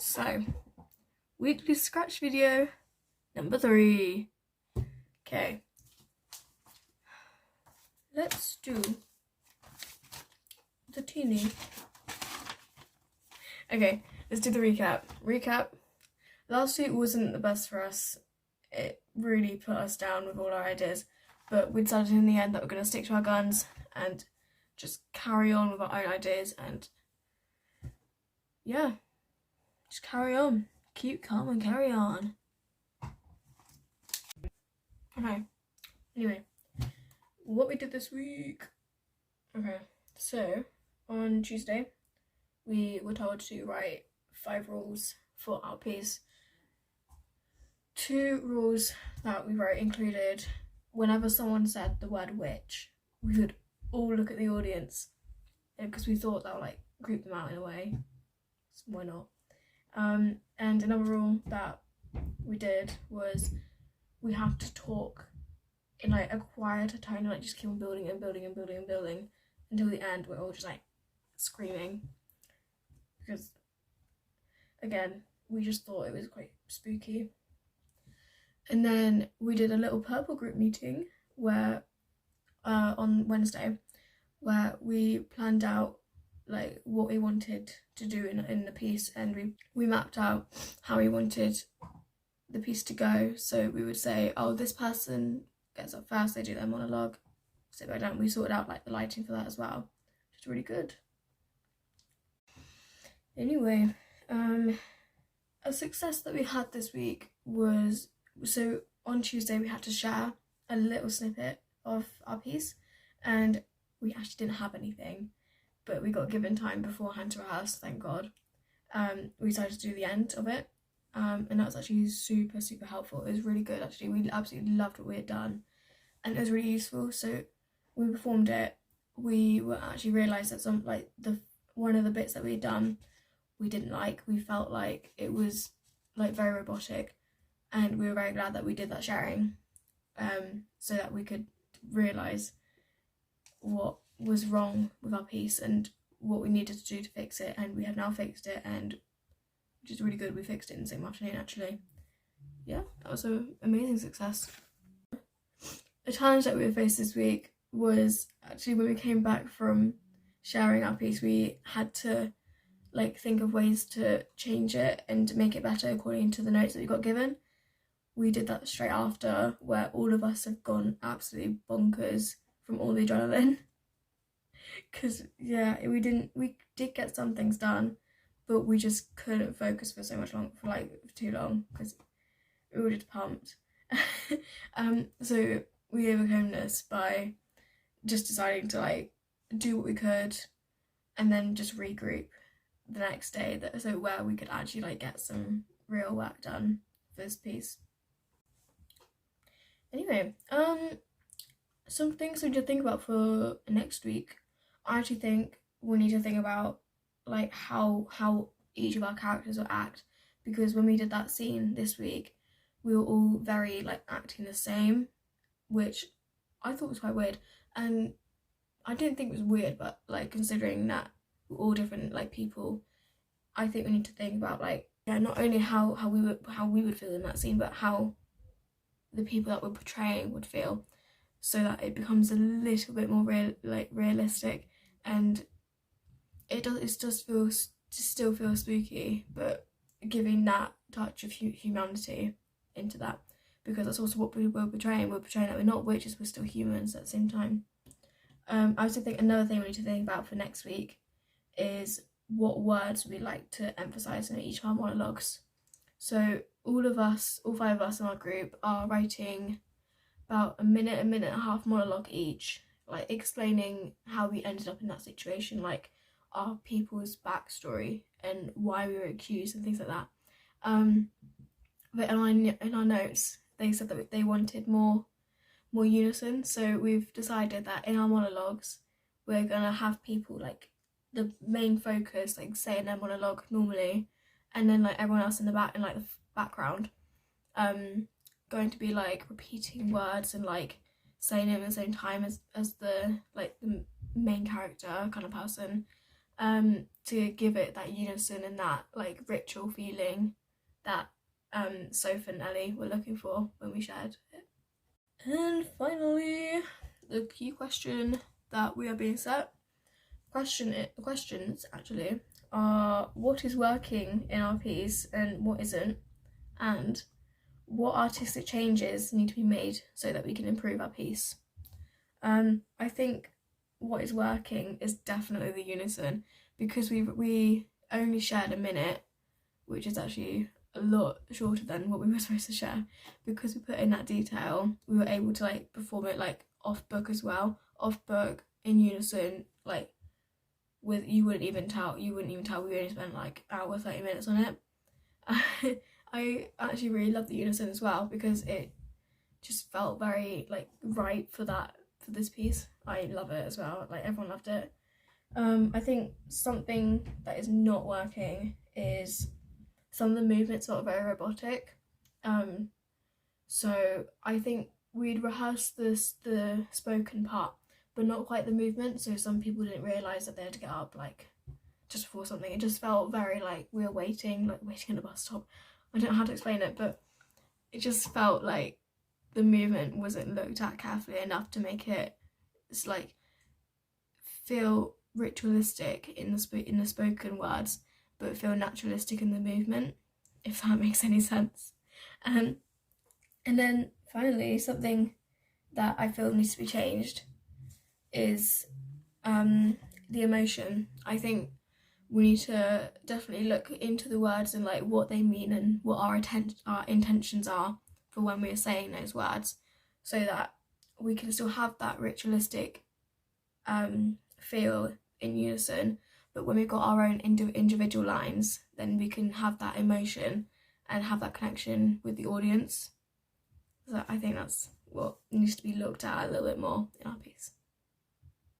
So, weekly scratch video number 3. Okay, let's do the teeny. Okay, let's do the recap. Last week wasn't the best for us. It really put us down with all our ideas, but we decided in the end that we're going to stick to our guns and just carry on with our own ideas and yeah, just carry on. Keep calm and carry on. Okay, anyway, what we did this week. Okay, so on Tuesday we were told to write 5 rules for our piece. 2 rules that we wrote included whenever someone said the word witch, we would all look at the audience because we thought that would like group them out in a way. So why not? And another rule that we did was we have to talk in like a quieter tone, like just keep on building until the end we're all just like screaming, because again we just thought it was quite spooky. And then we did a little purple group meeting where on Wednesday, where we planned out like what we wanted to do in the piece, and we mapped out how we wanted the piece to go. So we would say, oh, this person gets up first, they do their monologue, sit back down. We sorted out like the lighting for that as well, which is really good. Anyway, a success that we had this week was, so on Tuesday we had to share a little snippet of our piece, and we actually didn't have anything, but we got given time beforehand to rehearse, thank God. We decided to do the end of it, and that was actually super helpful. It was really good actually. We absolutely loved what we had done and it was really useful. So when we performed it, we were actually realised that some like one of the bits that we had done we didn't like. We felt like it was like very robotic, and we were very glad that we did that sharing, so that we could realise what was wrong with our piece and what we needed to do to fix it. And we have now fixed it, and which is really good. We fixed it in the same afternoon actually. Yeah, that was an amazing success. The challenge that we faced this week was actually when we came back from sharing our piece, we had to like think of ways to change it and make it better according to the notes that we got given. We did that straight after, where all of us have gone absolutely bonkers from all the adrenaline. Because yeah, we did get some things done, but we just couldn't focus for too long because we were just pumped. So we overcame this by just deciding to like do what we could and then just regroup the next day, so where we could actually like get some real work done for this piece. Anyway, some things we need to think about for next week. I actually think we need to think about like how each of our characters will act, because when we did that scene this week, we were all very like acting the same, which I thought was quite weird. And I didn't think it was weird, but like considering that we're all different like people, I think we need to think about like, yeah, not only how we would feel in that scene, but how the people that we're portraying would feel, so that it becomes a little bit more realistic, and it still feel spooky, but giving that touch of humanity into that, because that's also what we were portraying. We're portraying that we're not witches, we're still humans at the same time. I also think another thing we need to think about for next week is what words we like to emphasise in each of our monologues. So all 5 of us in our group are writing about a minute and a half monologue each, like explaining how we ended up in that situation, like our people's backstory and why we were accused and things like that. But in our notes, they said that they wanted more unison, so we've decided that in our monologues we're gonna have people like the main focus like saying their monologue normally, and then like everyone else in the back, in like the background, going to be like repeating words and like saying it at the same time as the main character kind of person. And to give it that unison and that like ritual feeling that Soph and Ellie were looking for when we shared it. And finally, the key question that we are being set, questions actually, are what is working in our piece and what isn't, and what artistic changes need to be made so that we can improve our piece. I think what is working is definitely the unison, because we only shared a minute, which is actually a lot shorter than what we were supposed to share. Because we put in that detail, we were able to like perform it like off book as well, off book in unison, like with you wouldn't even tell we only spent like hour 30 minutes on it. I actually really love the unison as well, because it just felt very like right for this piece. I love it as well, like everyone loved it. I think something that is not working is some of the movements are very robotic. So I think we'd rehearsed the spoken part, but not quite the movement, so some people didn't realise that they had to get up like just before something. It just felt very like we were waiting at a bus stop. I don't know how to explain it, but it just felt like the movement wasn't looked at carefully enough to make it like feel ritualistic in the spoken words, but feel naturalistic in the movement, if that makes any sense. And then finally, something that I feel needs to be changed is the emotion. I think we need to definitely look into the words and like what they mean and what our intentions are for when we are saying those words, so that we can still have that ritualistic feel in unison, but when we've got our own individual lines, then we can have that emotion and have that connection with the audience. So I think that's what needs to be looked at a little bit more in our piece.